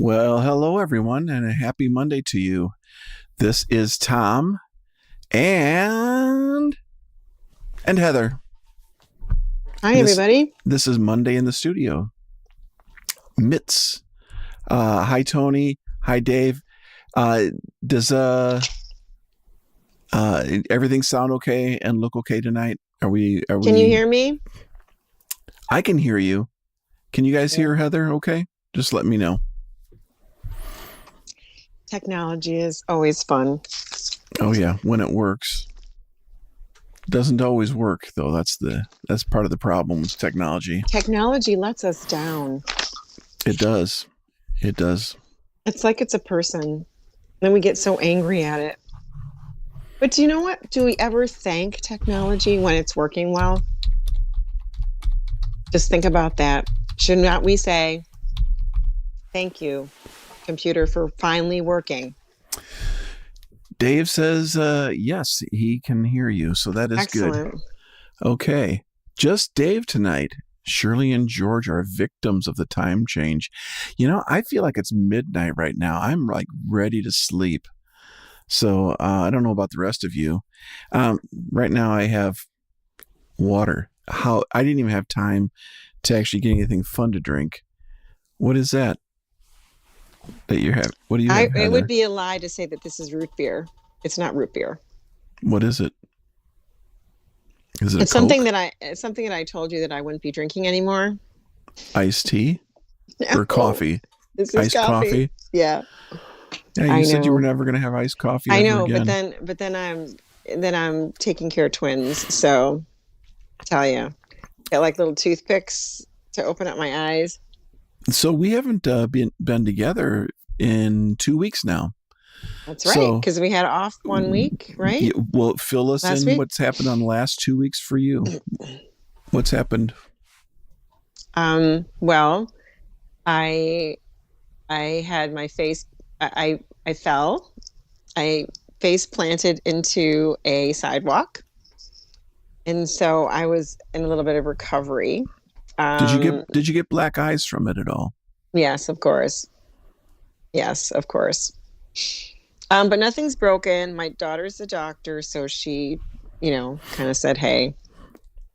Well, hello everyone, and a happy Monday to you. This is Tom and Heather. Hi, everybody. This is Monday in the studio. Mitts. Hi Tony. Hi Dave. Does everything sound okay and look okay tonight? Can you hear me? I can hear you. Can you guys Yeah. hear Heather okay? Just let me know. Technology is always fun. Oh yeah, when it works. Doesn't always work though. That's part of the problem with technology. Technology lets us down. It does. It does. It's like it's a person. Then we get so angry at it. But do you know what? Do we ever thank technology when it's working well? Just think about that. Should not we say, thank you, computer, for finally working? Dave says yes, he can hear you. So that is Excellent. Good. Okay. Just Dave tonight. Shirley and George are victims of the time change. You know, I feel like it's midnight right now. I'm like ready to sleep. So I don't know about the rest of you. Right now I have water. I didn't even have time to actually get anything fun to drink. What is that you have? What do you have, It would be a lie to say that this is root beer. It's not root beer. What is it? Is it it's something that I told you that I wouldn't be drinking anymore. Iced tea or coffee? This is iced coffee. Yeah. Yeah, you said you were never going to have iced coffee. I know, again. but then I'm taking care of twins. So I tell you, got like little toothpicks to open up my eyes. So we haven't been together in 2 weeks now. That's right, because we had off 1 week, right? Yeah, well, fill us last in. Week? What's happened on the last 2 weeks for you? What's happened? Well, I had my face. I fell. I face planted into a sidewalk, and so I was in a little bit of recovery. Did you get black eyes from it at all? Yes, of course. Yes, of course. But nothing's broken. My daughter's a doctor, so she, kind of said, "Hey,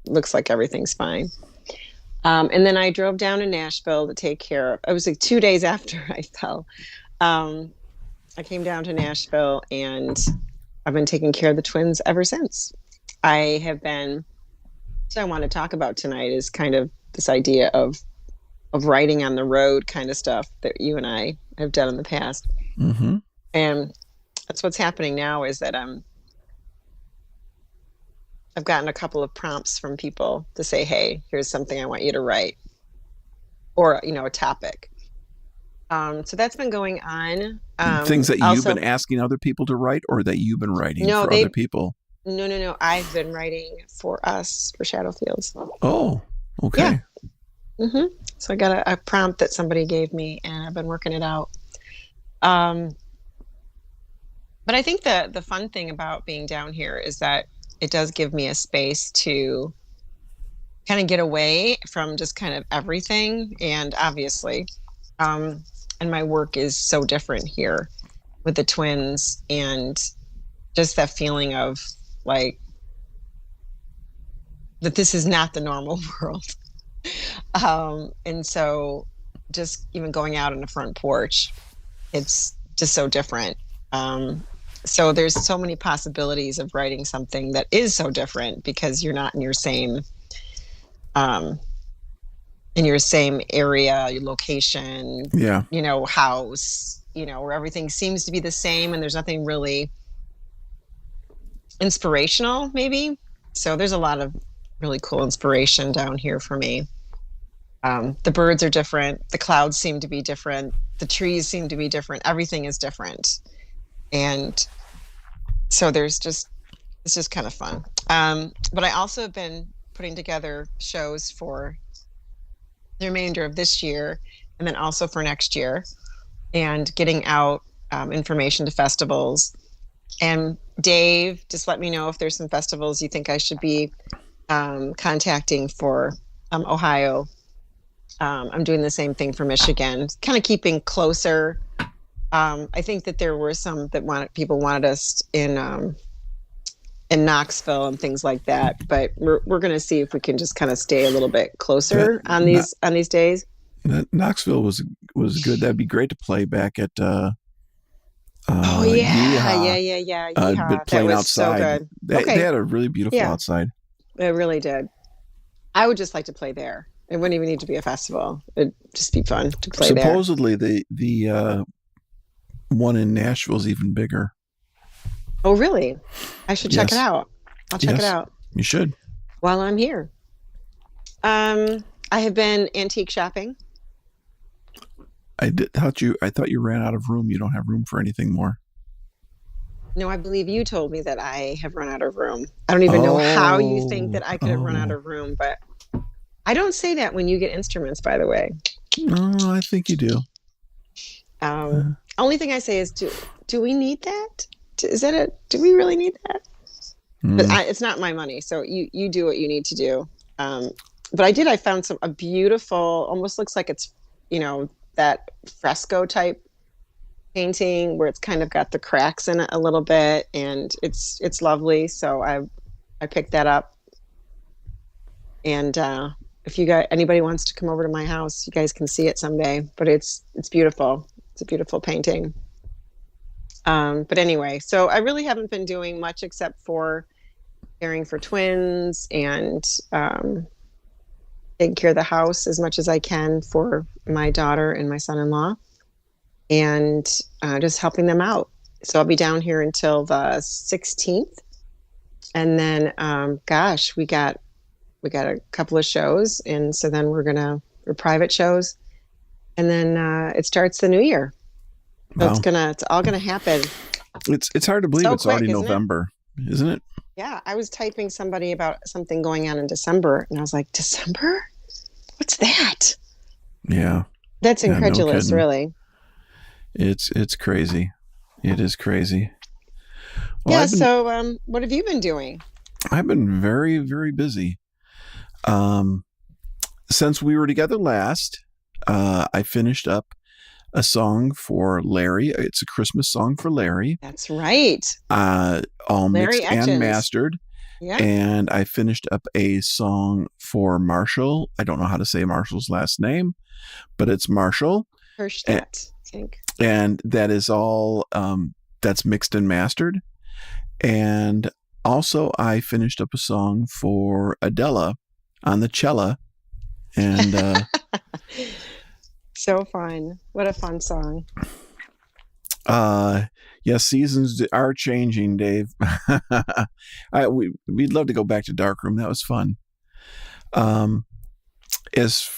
looks like everything's fine." And then I drove down to Nashville to take care of. It was like 2 days after I fell. I came down to Nashville, and I've been taking care of the twins ever since. I want to talk about tonight is kind of this idea of riding on the road kind of stuff that you and I have done in the past. Mm-hmm. And that's what's happening now is that I've gotten a couple of prompts from people to say, hey, here's something I want you to write, or, a topic. So that's been going on. Things that you've been asking other people to write, or that you've been writing for other people? No. I've been writing for us, for Shadowfields. Oh, okay. Yeah. Mm-hmm. So I got a prompt that somebody gave me, and I've been working it out. But I think the fun thing about being down here is that it does give me a space to kind of get away from just kind of everything. And obviously, and my work is so different here with the twins, and just that feeling of like that this is not the normal world. And so just even going out on the front porch, it's just so different. So there's so many possibilities of writing something that is so different because you're not in your same area, your location, house, where everything seems to be the same and there's nothing really inspirational, maybe. So there's a lot of really cool inspiration down here for me. The birds are different. The clouds seem to be different. The trees seem to be different. Everything is different. And so it's just kind of fun. But I also have been putting together shows for the remainder of this year and then also for next year, and getting out information to festivals. And Dave, just let me know if there's some festivals you think I should be contacting for Ohio I'm doing the same thing for Michigan, kind of keeping closer. I think that there were some that people wanted us in Knoxville and things like that, but we're going to see if we can just kind of stay a little bit That closer on not these days. that Knoxville was good. That'd be great to play back at Oh yeah, Yeehaw. yeah, yeah, yeah. But Yeehaw. That playing was so outside, good. they Okay. had a really beautiful Yeah, outside. it really did. I would just like to play there. It wouldn't even need to be a festival. It'd just be fun to play there. Supposedly the one in Nashville is even bigger. Oh, really? I should check it Yes, out. I'll check it yes, out you should. while I'm here. I have been antique shopping. I thought you ran out of room. You don't have room for anything more. No, I believe you told me that I have run out of room. I don't even know how you think Oh, that I could have run out oh. of room, but I don't say that when you get instruments, by the way. No, I think you do. Um, Uh, only thing I say is, do we need that? Is that a do we really need that? But mm, it's not my money, so you do what you need to do. Um, but I found a beautiful, almost looks like it's that fresco type painting where it's kind of got the cracks in it a little bit, and it's lovely. So I picked that up, and if you guys anybody wants to come over to my house, you guys can see it someday. But it's beautiful. It's a beautiful painting. But anyway, so I really haven't been doing much except for caring for twins and taking care of the house as much as I can for my daughter and my son-in-law, and just helping them out. So I'll be down here until the 16th, and then gosh, we got a couple of shows, and so then we're private shows, and then it starts the new year. So wow, it's all gonna happen it's hard to believe so it's already quick, isn't it? November, isn't it? Yeah, I was typing somebody about something going on in December, and I was like, December? What's that? Yeah, That's yeah, no incredulous, kidding. really. It's crazy. It is crazy. Well, Yeah, so what have you been doing? I've been very very busy. Um, since we were together last, I finished up a song for Larry. It's a Christmas song for Larry, That's right. uh, all Larry mixed and Etchins. mastered. Yeah, And I finished up a song for Marshall. I don't know how to say Marshall's last name, but it's Marshall, and, Herstadt, I think. and that is all. That's mixed and mastered. And also, I finished up a song for Adela on the cello, and So fun. What a fun song. uh, yes, seasons are changing, Dave. We'd love to go back to Darkroom. That was fun. Um, as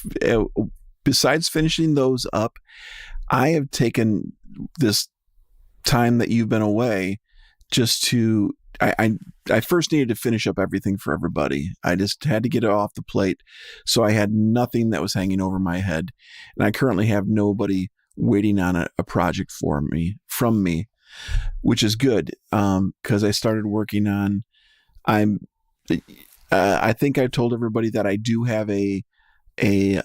besides finishing those up, I have taken this time that you've been away just to. I first needed to finish up everything for everybody. I just had to get it off the plate, so I had nothing that was hanging over my head, and I currently have nobody waiting on a project for me from me, which is good because I started working on. I'm. I think I told everybody that I do have a kind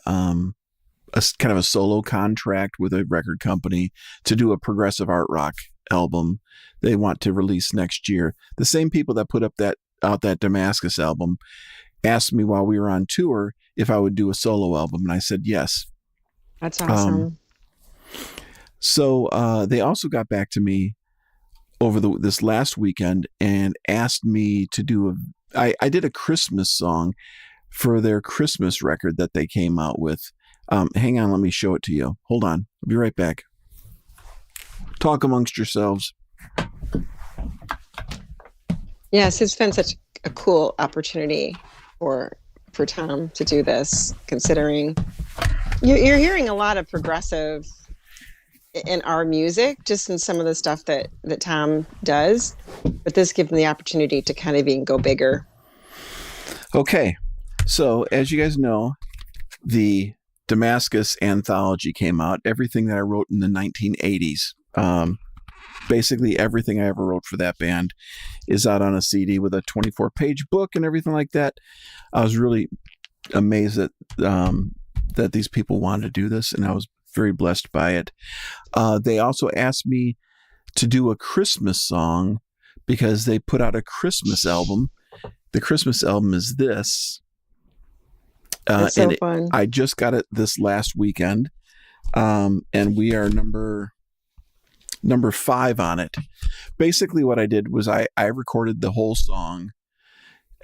of a solo contract with a record company to do a progressive art rock album they want to release next year. The same people that put up that Damascus album asked me while we were on tour if I would do a solo album, and I said yes. That's Um, awesome. so they also got back to me over this last weekend and asked me to do I did a Christmas song for their Christmas record that they came out with. Hang on, let me show it to you. Hold on, I'll be right back. Talk amongst yourselves. Yes, it's been such a cool opportunity for Tom to do this, considering you're hearing a lot of progressive in our music, just in some of the stuff that Tom does. But this gives him the opportunity to kind of even go bigger. Okay, so as you guys know, the Damascus anthology came out. Everything that I wrote in the 1980s. Basically everything I ever wrote for that band is out on a CD with a 24-page book and everything like that. I was really amazed that that these people wanted to do this, and I was very blessed by it. They also asked me to do a Christmas song because they put out a Christmas album. The Christmas album is this. That's so fun. I just got it this last weekend, and we are number 5 on it. Basically, what I did was I recorded the whole song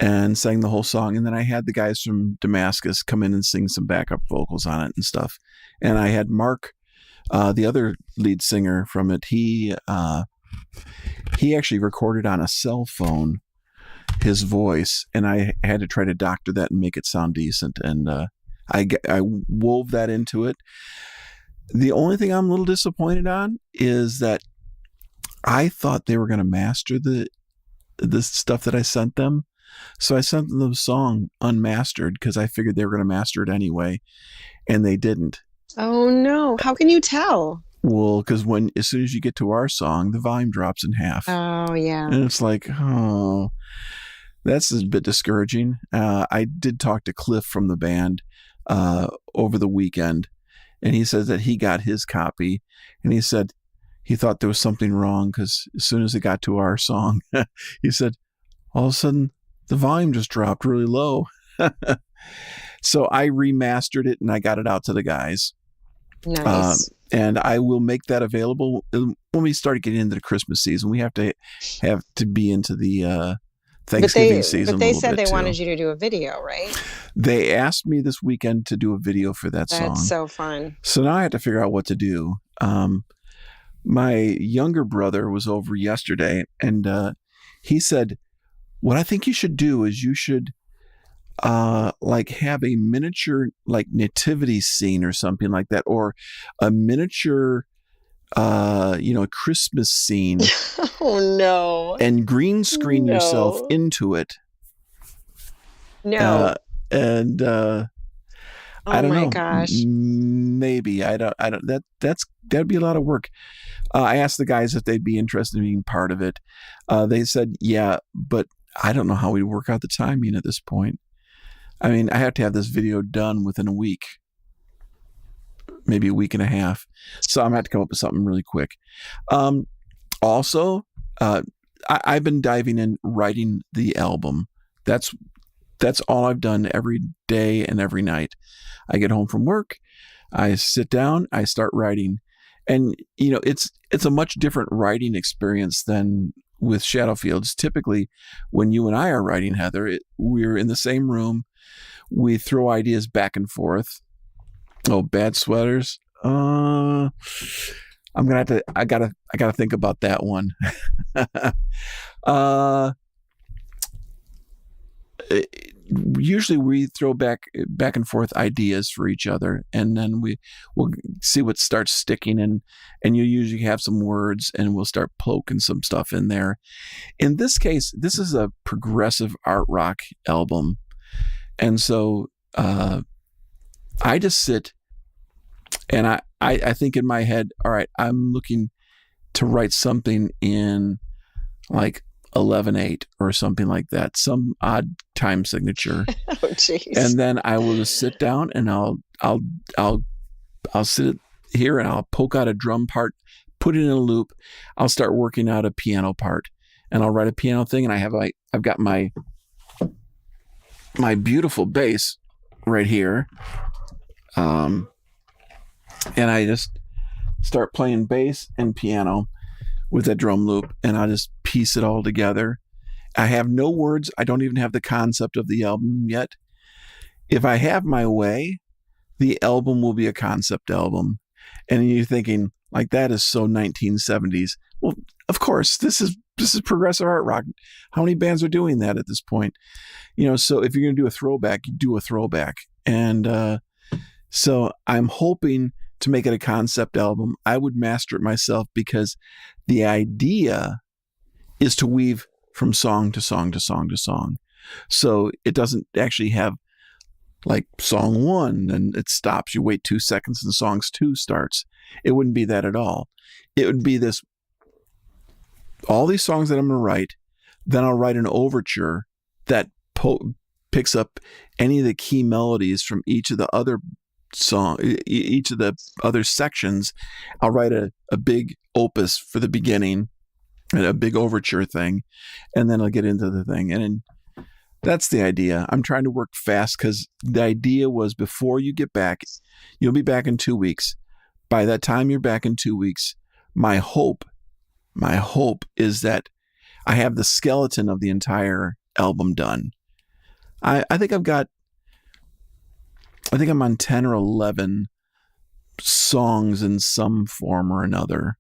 and sang the whole song, and then I had the guys from Damascus come in and sing some backup vocals on it and stuff. And I had Mark, the other lead singer from it. He actually recorded on a cell phone his voice, and I had to try to doctor that and make it sound decent. And I wove that into it. The only thing I'm a little disappointed on is that I thought they were going to master the stuff that I sent them. So I sent them the song unmastered because I figured they were going to master it anyway, and they didn't. Oh no! How can you tell? Well, because as soon as you get to our song, the volume drops in half. Oh yeah. And it's like, oh, that's a bit discouraging. I did talk to Cliff from the band over the weekend, and he said that he got his copy, and he said he thought there was something wrong because as soon as it got to our song, he said all of a sudden the volume just dropped really low. So I remastered it and I got it out to the guys. Nice. And I will make that available when we start getting into the Christmas season. We have to be into the Thanksgiving season. But they said they wanted you to do a video, right? They asked me this weekend to do a video for that song. That's so fun. So now I have to figure out what to do. My younger brother was over yesterday, and he said, what I think you should do is you should like have a miniature like nativity scene or something like that, or a miniature Christmas scene. Oh no. And green screen yourself into it. No. I don't know. Gosh. Maybe. I don't that'd be a lot of work. I asked the guys if they'd be interested in being part of it. They said, yeah, but I don't know how we work out the timing at this point. I mean, I have to have this video done within a week, maybe a week and a half. So I'm going to have to come up with something really quick. Also, I've been diving in writing the album. That's all I've done every day and every night. I get home from work, I sit down, I start writing. And, it's a much different writing experience than with Shadowfields. Typically, when you and I are writing, Heather, we're in the same room. We throw ideas back and forth. Oh, bad sweaters. I gotta think about that one. Usually we throw back and forth ideas for each other, and then we'll see what starts sticking, and you usually have some words, and we'll start poking some stuff in there. In this case, this is a progressive art rock album, and so I just sit and I think in my head, all right, I'm looking to write something in like 11/8 or something like that, some odd time signature. Oh, jeez. And then I will just sit down and I'll sit here and I'll poke out a drum part, put it in a loop. I'll start working out a piano part, and I'll write a piano thing. And I've got my beautiful bass right here, and I just start playing bass and piano with that drum loop, and I just piece it all together. I have no words. I don't even have the concept of the album yet. If I have my way, the album will be a concept album. And you're thinking, like, that is so 1970s. Well, of course, this is progressive art rock. How many bands are doing that at this point? So if you're going to do a throwback, you do a throwback. And so I'm hoping to make it a concept album. I would master it myself, because the idea is to weave from song to song to song to song. So it doesn't actually have like song 1 and it stops. You wait 2 seconds and songs 2 starts. It wouldn't be that at all. It would be this, all these songs that I'm going to write, then I'll write an overture that picks up any of the key melodies from each of the other song, each of the other sections, I'll write a big opus for the beginning and a big overture thing, and then I'll get into the thing. And that's the idea. I'm trying to work fast because the idea was before you get back, you'll be back in 2 weeks. By that time you're back in 2 weeks, my hope is that I have the skeleton of the entire album done. I think I'm on 10 or 11 songs in some form or another.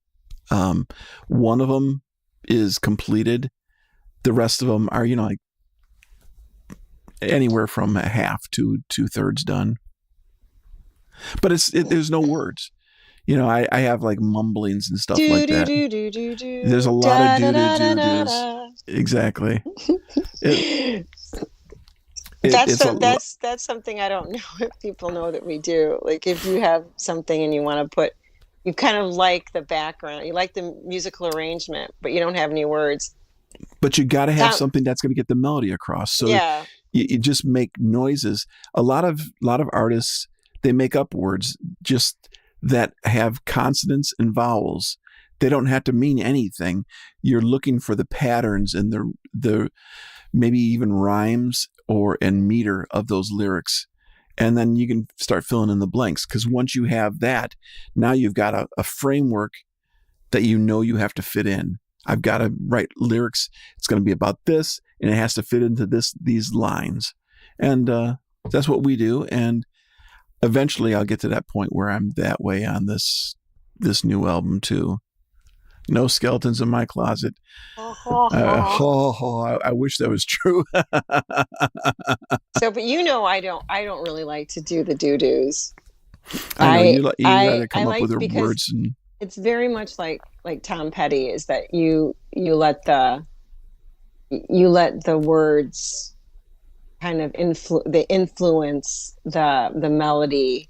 One of them is completed. The rest of them are, like anywhere from a half to 2/3 done. But there's no words. I have like mumblings and stuff like that. There's a lot of do-do-do-dos. Exactly. That's something I don't know if people know that we do. Like if you have something and you want to put, you kind of like the background, you like the musical arrangement, but you don't have any words. But you got to have something that's going to get the melody across. So yeah, you just make noises. A lot of artists, they make up words just that have consonants and vowels. They don't have to mean anything. You're looking for the patterns and the maybe even rhymes and meter of those lyrics. And then you can start filling in the blanks. Because once you have that, now you've got a framework that you have to fit in. I've got to write lyrics. It's going to be about this, and it has to fit into these lines. And that's what we do. And eventually I'll get to that point where I'm that way on this new album too. No skeletons in my closet. I wish that was true. So, but I don't really like to do the doo-doos. I know you rather come up with the words. And it's very much like Tom Petty, is that you let the words kind of influence the melody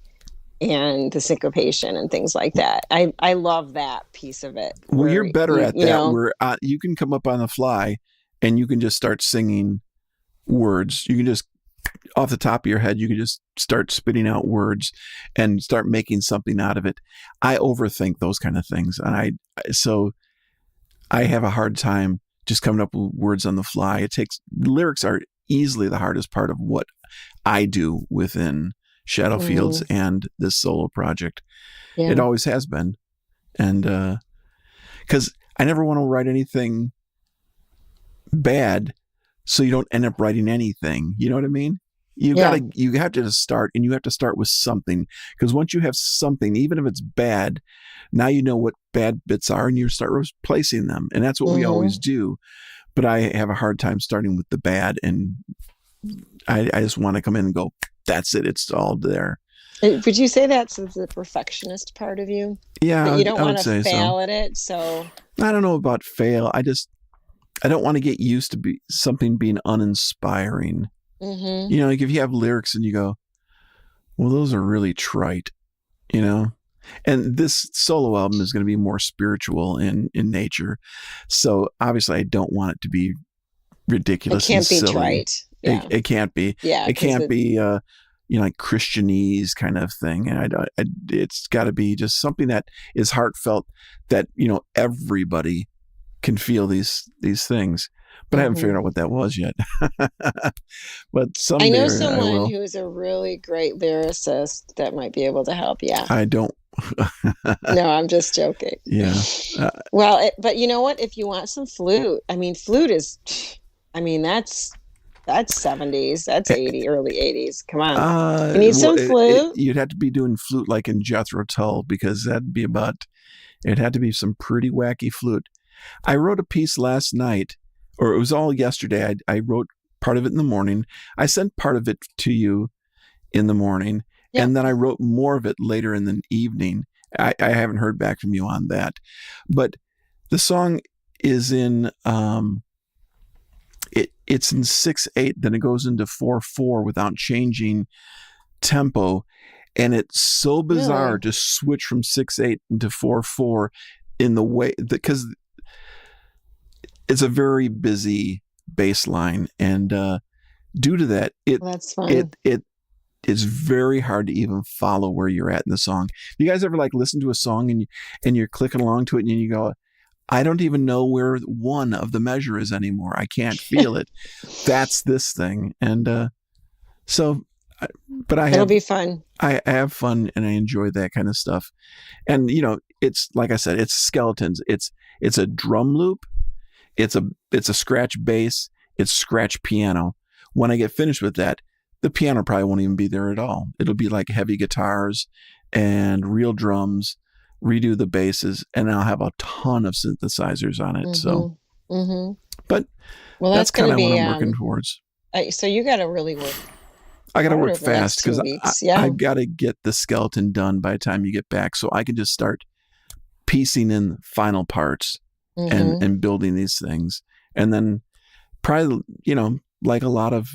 and the syncopation and things like that. I love that piece of it. Well, you're better at that. Where you can come up on the fly and you can just start singing words. You can just, off the top of your head, you can just start spitting out words and start making something out of it. I overthink those kind of things. And so I have a hard time just coming up with words on the fly. Lyrics are easily the hardest part of what I do within Shadowfields and this solo project. Yeah. It always has been. And because I never want to write anything bad, so you don't end up writing anything. You know what I mean? You have to just start, and you have to start with something, because once you have something, even if it's bad, now you know what bad bits are, and you start replacing them. And that's what we always do. But I have a hard time starting with the bad, and I just want to come in and go, that's it. It's all there. Would you say that's the perfectionist part of you? Yeah, that you don't want to fail at it. So I don't know about fail. I don't want to get used to something being uninspiring. Mm-hmm. Like if you have lyrics and you go, well, those are really trite, And this solo album is going to be more spiritual in nature. So obviously I don't want it to be ridiculous. It can't be trite. Yeah. It can't be. Yeah, it can't be like Christianese kind of thing. And it's got to be just something that is heartfelt, that everybody can feel these things. But I haven't figured out what that was yet. But someday I know someone who is a really great lyricist that might be able to help. Yeah. I don't. No, I'm just joking. Yeah. But you know what? If you want some flute, flute is, that's 70s, that's 80s, early 80s. Come on. You need some flute. You'd have to be doing flute like in Jethro Tull, because it had to be some pretty wacky flute. I wrote a piece last night, or it was all yesterday. I wrote part of it in the morning. I sent part of it to you in the morning, and then I wrote more of it later in the evening. I haven't heard back from you on that. But the song is in, it's in 6/8, then it goes into 4/4 without changing tempo. And it's so bizarre to switch from 6/8 into 4/4 in the way, because it's a very busy bass line, and due to that, that's fun. it's very hard to even follow where you're at in the song. You guys ever like listen to a song and you're clicking along to it and you go, I don't even know where one of the measure is anymore. I can't feel it. That's this thing. And so, but It'll be fun. I have fun and I enjoy that kind of stuff. And it's like I said, it's skeletons. It's a drum loop. It's a scratch bass. It's scratch piano. When I get finished with that, the piano probably won't even be there at all. It'll be like heavy guitars and real drums, redo the basses, and I'll have a ton of synthesizers on it. So, but that's kind of what I'm working towards. So you got to really work. I got to work fast because I got to get the skeleton done by the time you get back, so I can just start piecing in final parts and building these things, and then probably like a lot of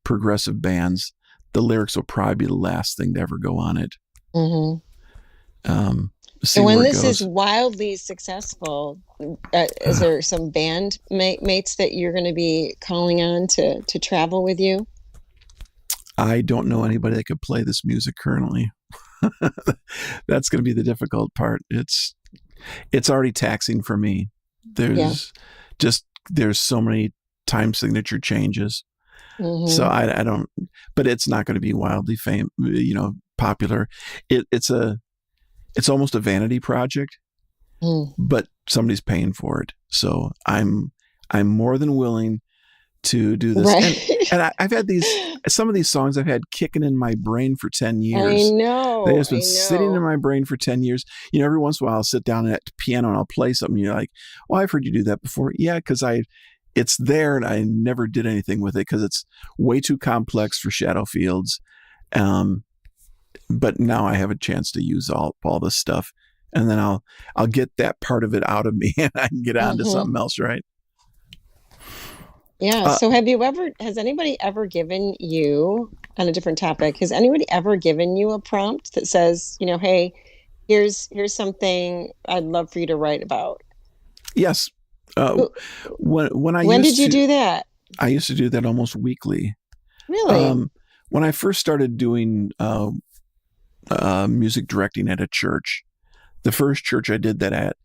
progressive bands, the lyrics will probably be the last thing to ever go on it. So when this is wildly successful, is there some band mates that you're going to be calling on to travel with you? I don't know anybody that could play this music currently. That's going to be the difficult part. It's already taxing for me. There's so many time signature changes. So I don't, but it's not going to be wildly popular. It's almost a vanity project, but somebody's paying for it. So I'm more than willing to do this. Right. And I've had some of these songs I've had kicking in my brain for 10 years. I know. They've just been sitting in my brain for 10 years. Every once in a while I'll sit down at the piano and I'll play something. You're like, well, I've heard you do that before. Yeah, because it's there and I never did anything with it because it's way too complex for Shadow Fields. But now I have a chance to use all this stuff, and then I'll get that part of it out of me and I can get on to something else, right? Yeah. So has anybody ever given you, on a different topic, has anybody ever given you a prompt that says, hey, here's something I'd love for you to write about? Yes. When did you do that? I used to do that almost weekly. Really? When I first started doing music directing at a church, the first church I did that at,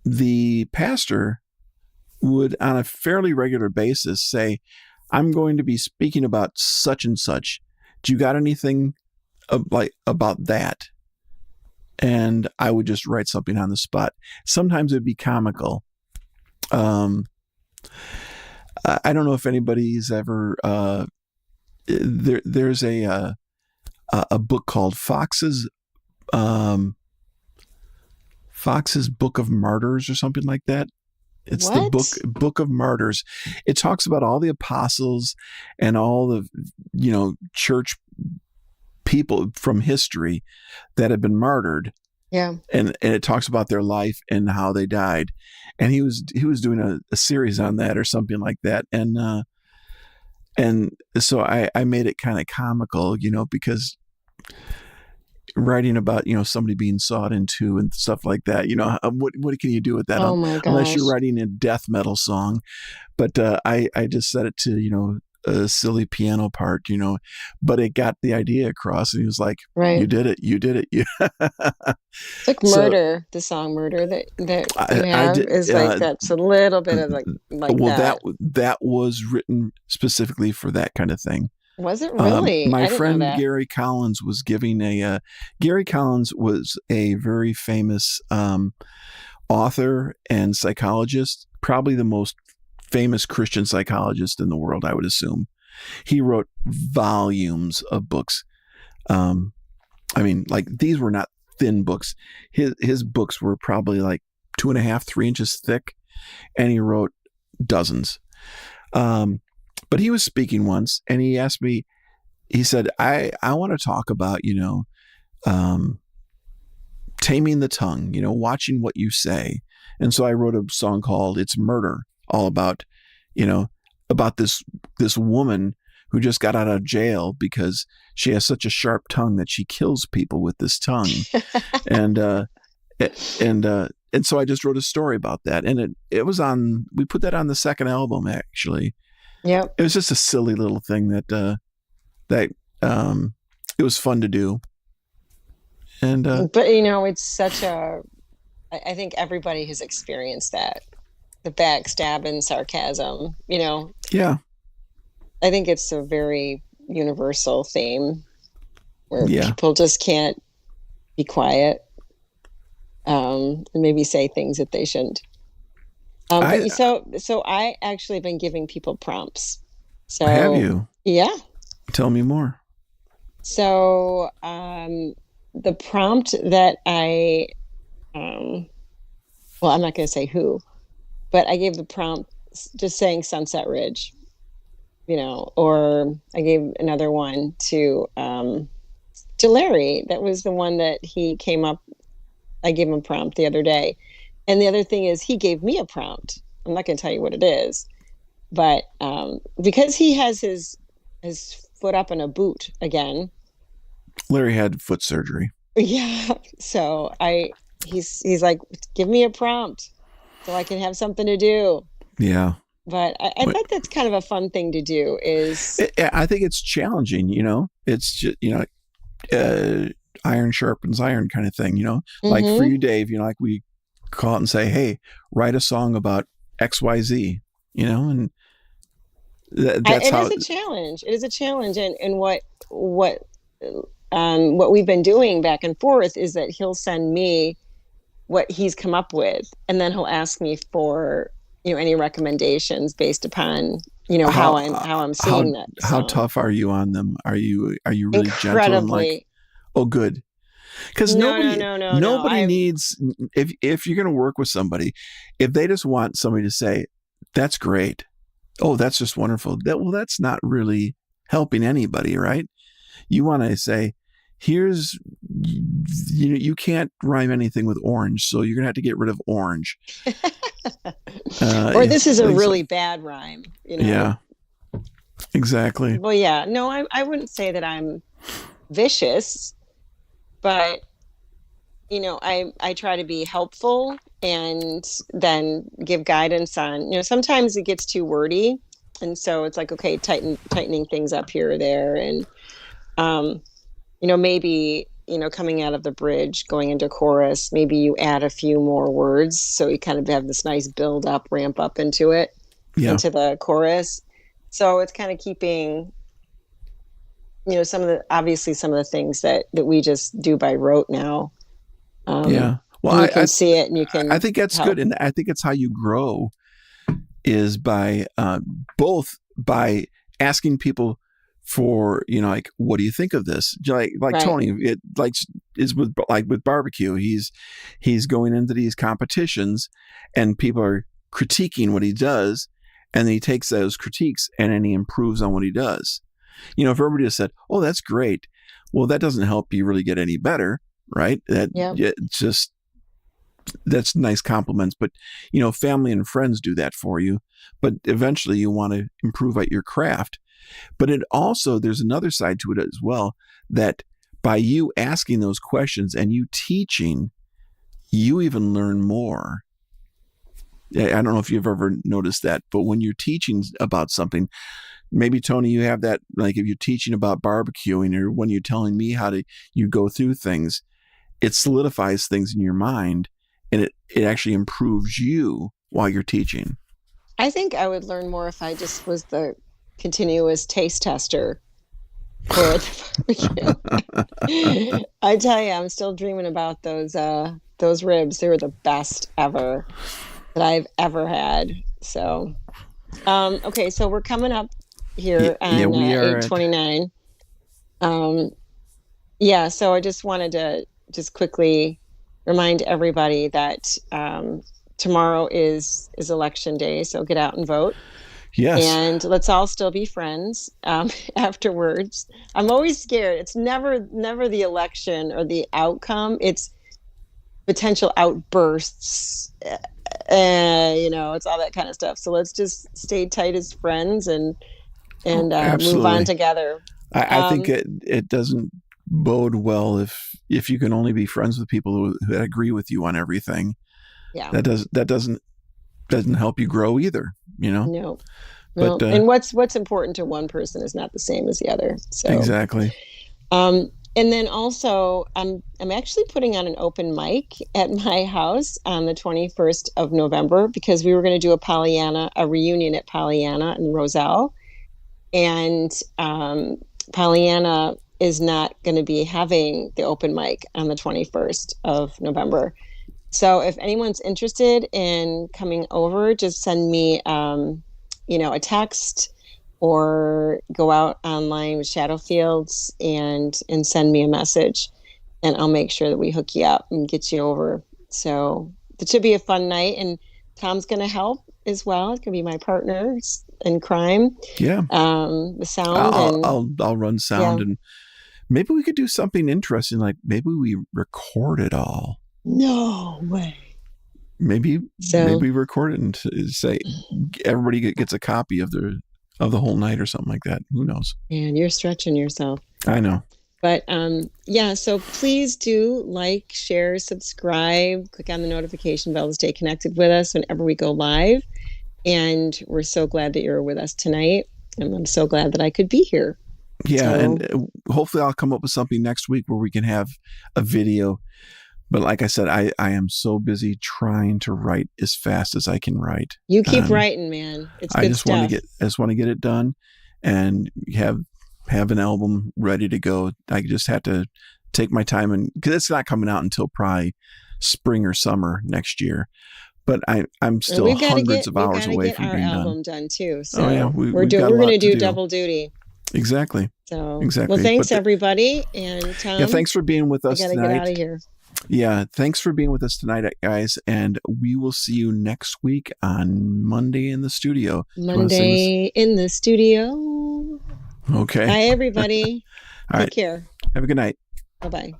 the pastor would on a fairly regular basis say, I'm going to be speaking about such and such. Do you got anything about that? And I would just write something on the spot. Sometimes it'd be comical. I don't know if anybody's ever, there's a book called Fox's Book of Martyrs or something like that. It's what? The book of Martyrs. It talks about all the apostles and all the, church people from history that have been martyred. Yeah. And it talks about their life and how they died. And he was doing a series on that or something like that. And so I made it kind of comical, because writing about, somebody being sawed in two and stuff like that, what can you do with that? Oh my gosh. Unless you're writing a death metal song. But I just set it to, a silly piano part, but it got the idea across, and he was like, right. You did it. It's like Murder, the song Murder that you have is like that's a little bit of like well, that was written specifically for that kind of thing. Was it really? My friend Gary Collins was giving Gary Collins was a very famous author and psychologist, probably the most famous Christian psychologist in the world, I would assume. He wrote volumes of books. These were not thin books. His books were probably like 2.5, 3 inches thick, and he wrote dozens. But he was speaking once, and he asked me, he said, I want to talk about, taming the tongue, watching what you say. And so I wrote a song called It's Murder, all about, about this woman who just got out of jail because she has such a sharp tongue that she kills people with this tongue. and so I just wrote a story about that. And we put that on the second album, actually. Yep. It was just a silly little thing that that it was fun to do. And But it's such I think everybody has experienced that. The backstab and sarcasm, yeah, I think it's a very universal theme where yeah. people just can't be quiet, and maybe say things that they shouldn't. So I actually been giving people prompts. So have you? Yeah. Tell me more. So the prompt that well, I'm not going to say who, but I gave the prompt just saying Sunset Ridge, or I gave another one to Larry. That was the one that he came up. I gave him a prompt the other day. And the other thing is he gave me a prompt. I'm not going to tell you what it is, but because he has his foot up in a boot again. Larry had foot surgery. Yeah. So he's like, give me a prompt so I can have something to do. Yeah. But I think that's kind of a fun thing to do. I think it's challenging, it's just, iron sharpens iron kind of thing, like for you, Dave, like we call it and say, hey, write a song about XYZ, and that's how it is a challenge. It is a challenge. And what we've been doing back and forth is that he'll send me what he's come up with, and then he'll ask me for any recommendations based upon how I'm seeing that song. How tough are you on them? Are you really Incredibly gentle and like, oh good, because nobody needs, if you're going to work with somebody, if they just want somebody to say that's great, oh that's just wonderful, that's not really helping anybody, right? You want to say, here's, you can't rhyme anything with orange, so you're gonna have to get rid of orange. Or this is a really bad rhyme, Yeah, exactly. Well, yeah, no, I wouldn't say that I'm vicious, but I try to be helpful and then give guidance on, sometimes it gets too wordy, and so it's like, okay, tightening things up here or there, and maybe, coming out of the bridge, going into chorus, maybe you add a few more words. So you kind of have this nice build up, ramp up into it, into the chorus. So it's kind of keeping, some of the things that we just do by rote now. Well, you can see it and you can, I think that's help. Good. And I think it's how you grow is by, both by asking people for, like, what do you think of this? Like right. Tony, it is with barbecue. He's going into these competitions and people are critiquing what he does, and then he takes those critiques and then he improves on what he does. If everybody just said, oh, that's great, well, that doesn't help you really get any better, right? That's nice compliments, but family and friends do that for you, but eventually you want to improve at your craft. But there's another side to it as well, that by you asking those questions and you teaching, you even learn more. I don't know if you've ever noticed that, but when you're teaching about something, maybe Tony, you have that, like if you're teaching about barbecuing, or when you're telling me you go through things, it solidifies things in your mind, and it actually improves you while you're teaching. I think I would learn more if I just was the continuous taste tester for the barbecue. I tell you, I'm still dreaming about those ribs. They were the best ever that I've ever had. So, okay, so we're coming up here on 8:29. So I just wanted to just quickly remind everybody that tomorrow is election day, so get out and vote. Yes. And let's all still be friends afterwards. I'm always scared. It's never the election or the outcome. It's potential outbursts. It's all that kind of stuff. So let's just stay tight as friends and move on together. I think it doesn't bode well if you can only be friends with people who agree with you on everything. Yeah. That doesn't help you grow either, No. Well, But and what's important to one person is not the same as the other. So exactly. and then also I'm actually putting on an open mic at my house on the 21st of November because we were going to do a reunion at Pollyanna in Roselle. And Pollyanna is not going to be having the open mic on the 21st of November. So if anyone's interested in coming over, just send me, a text or go out online with Shadowfields and send me a message, and I'll make sure that we hook you up and get you over. So it should be a fun night, and Tom's going to help as well. It's going to be my partner in crime. Yeah. The sound I'll run sound, and maybe we could do something interesting. Like maybe we record it all. No way. Maybe we record it and say everybody gets a copy of the whole night or something like that. Who knows? Man, you're stretching yourself. I know. But so please do like, share, subscribe, click on the notification bell to stay connected with us whenever we go live. And we're so glad that you're with us tonight. And I'm so glad that I could be here. Yeah, and hopefully I'll come up with something next week where we can have a video. But like I said, I am so busy trying to write as fast as I can write. You keep writing, man. It's good stuff. I just want to get it done and have an album ready to go. I just have to take my time, and because it's not coming out until probably spring or summer next year. But I'm still hundreds of hours away from being done. We got to get our album done too. So we're going to do double duty. Exactly. Well, thanks everybody, and Tom. Yeah, thanks for being with us tonight. I gotta get out of here. Yeah, thanks for being with us tonight, guys, and we will see you next week on Monday in the studio. Monday in the studio. Okay. Bye, everybody. Take care. Have a good night. Bye-bye.